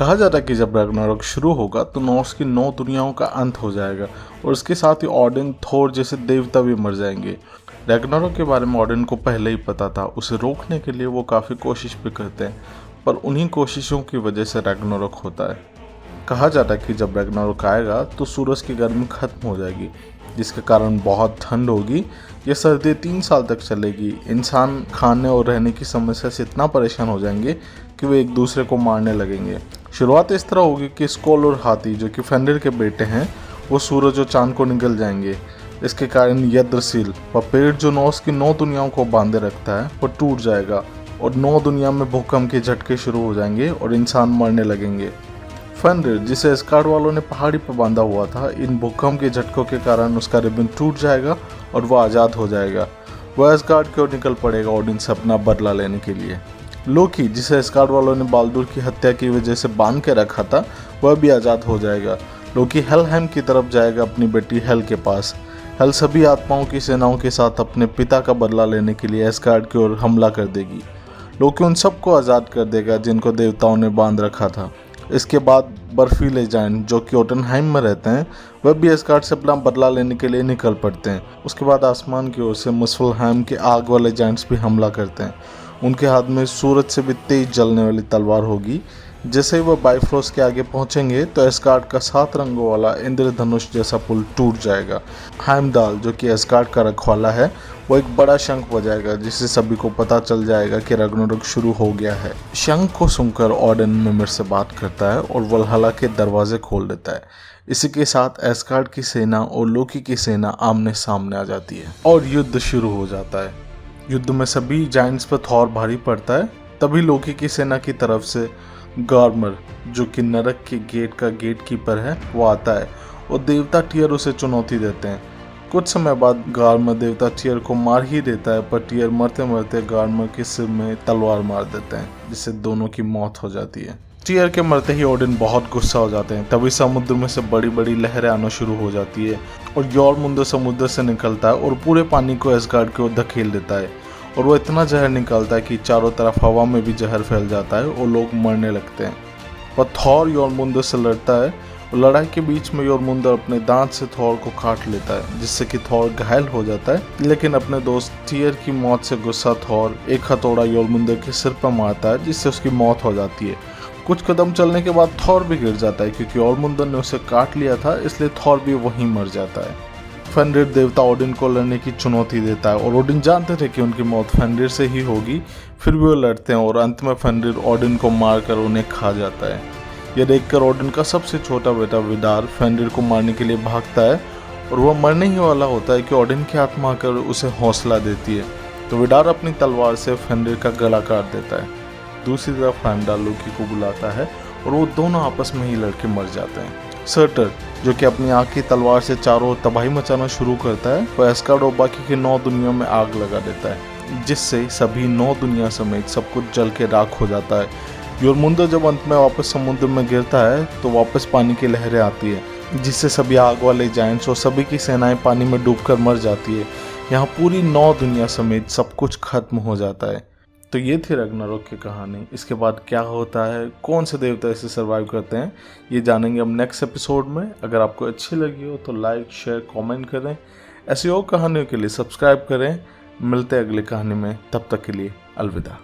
कहा जाता है कि जब रैग्नारोक शुरू होगा तो नॉर्स की 9 दुनियाओं का अंत हो जाएगा और इसके साथ ही ओडिन, थोर जैसे देवता भी मर जाएंगे। रैग्नारोक के बारे में ओडिन को पहले ही पता था। उसे रोकने के लिए वो काफ़ी कोशिश भी करते हैं, पर उन्हीं कोशिशों की वजह से रैग्नारोक होता है। कहा जाता है कि जब रैग्नारोक आएगा तो सूरज की गर्मी खत्म हो जाएगी, जिसके कारण बहुत ठंड होगी। यह सर्दी 3 साल तक चलेगी। इंसान खाने और रहने की समस्या से इतना परेशान हो जाएंगे कि वे एक दूसरे को मारने लगेंगे। शुरुआत इस तरह होगी कि स्कोल और हाथी, जो कि फेंडिर के बेटे हैं, वो सूरज और चांद को निगल जाएंगे। इसके कारण यद्रसील व पेड़ जो नॉर्स की 9 दुनियाओं को बांधे रखता है, वो टूट जाएगा और 9 दुनिया में भूकंप के झटके शुरू हो जाएंगे और इंसान मरने लगेंगे। फेंडिर, जिसे एस्गार्ड वालों ने पहाड़ी पर बांधा हुआ था, इन भूकंप के झटकों के कारण उसका रिबन टूट जाएगा और वह आज़ाद हो जाएगा। वह एस्गार्ड की ओर निकल पड़ेगा ओडिन से अपना बदला लेने के लिए। लोकी, जिसे एस्गार्ड वालों ने बाल्दुर की हत्या की वजह से बांध के रखा था, वह भी आज़ाद हो जाएगा। लोकी हेलहेम की तरफ जाएगा अपनी बेटी हेल के पास। हेल सभी आत्माओं की सेनाओं के साथ अपने पिता का बदला लेने के लिए एस्गार्ड की ओर हमला कर देगी। लोकी उन सबको आज़ाद कर देगा जिनको देवताओं ने बांध रखा था। इसके बाद बर्फीले जायंट, जो कि जोटुनहेम में रहते हैं, वह भी एस्गार्ड से अपना बदला लेने के लिए निकल पड़ते हैं। उसके बाद आसमान की ओर से मुस्फलहेम के आग वाले जायंट्स भी हमला करते हैं। उनके हाथ में सूरज से भी तेज जलने वाली तलवार होगी। जैसे ही वह बाइफ्रोस्ट के आगे पहुंचेंगे तो एस्गार्ड का 7 रंगों वाला इंद्रधनुष जैसा पुल टूट जाएगा। हेमदाल, जो कि एस्गार्ड का रखवाला है, वो एक बड़ा शंख बजाएगा, जिससे सभी को पता चल जाएगा कि रैग्नारोक शुरू हो गया है। शंख को सुनकर ओडिन मिमिर से बात करता है और वल्हला के दरवाजे खोल देता है। इसी के साथ एस्गार्ड की सेना और लोकी की सेना आमने सामने आ जाती है और युद्ध शुरू हो जाता है। युद्ध में सभी जायंट्स पर थॉर भारी पड़ता है। तभी लोकी की सेना की तरफ से गार्मर, जो कि नरक के गेट का गेट कीपर है, वो आता है और देवता टियर उसे चुनौती देते हैं। कुछ समय बाद गार्मर देवता टियर को मार ही देता है, पर टियर मरते मरते गार्मर के सिर में तलवार मार देते हैं, जिससे दोनों की मौत हो जाती है। टियर के मरते ही ओडिन बहुत गुस्सा हो जाते हैं। तभी समुद्र में से बड़ी बड़ी लहरें आना शुरू हो जाती है और योरमुंदर समुद्र से निकलता है और पूरे पानी को एस्गार्ड की ओर धकेल देता है और वो इतना जहर निकालता है कि चारों तरफ हवा में भी जहर फैल जाता है और लोग मरने लगते हैं। पर थॉर योरमुंदर से लड़ता है और लड़ाई के बीच में योरमुंदर अपने दांत से थॉर को काट लेता है, जिससे कि थॉर घायल हो जाता है। लेकिन अपने दोस्त टियर की मौत से गुस्सा थॉर एक हथौड़ा योरमुंदर के सिर पर मारता है, जिससे उसकी मौत हो जाती है। कुछ कदम चलने के बाद थॉर भी गिर जाता है, क्योंकि योरमुंदर ने उसे काट लिया था, इसलिए थॉर भी वहीं मर जाता है। फेंडिर देवता ओडिन को लड़ने की चुनौती देता है और ओडिन जानते थे कि उनकी मौत फेंडिर से ही होगी। फिर भी वो लड़ते हैं और अंत में फेंडिर ओडिन को मारकर उन्हें खा जाता है। यह देखकर ओडिन का सबसे छोटा बेटा विडार फेंडिर को मारने के लिए भागता है और वह मरने ही वाला होता है कि ओडिन की आत्मा आकर उसे हौसला देती है। तो विडार अपनी तलवार से फेंडिर का गला काट देता है। दूसरी तरफ हेमदाल लोकी को बुलाता है और वो दोनों आपस में ही लड़के मर जाते हैं। सर्टर, जो कि अपनी आग की तलवार से चारों ओर तबाही मचाना शुरू करता है, वह एस्गार्ड और बाकी की 9 दुनियाओं में आग लगा देता है, जिससे सभी 9 दुनिया समेत सब कुछ जल के राख हो जाता है। योरमुंदर जब अंत में वापस समुद्र में गिरता है तो वापस पानी की लहरें आती है, जिससे सभी आग वाले जायंट्स और सभी की सेनाएं पानी में डूबकर मर जाती है। यहाँ पूरी 9 दुनिया समेत सब कुछ खत्म हो जाता है। तो ये थी रैग्नारोक की कहानी। इसके बाद क्या होता है, कौन से देवता इसे सर्वाइव करते हैं, ये जानेंगे हम नेक्स्ट एपिसोड में। अगर आपको अच्छी लगी हो तो लाइक, शेयर, कमेंट करें। ऐसी और कहानियों के लिए सब्सक्राइब करें। मिलते हैं अगली कहानी में, तब तक के लिए अलविदा।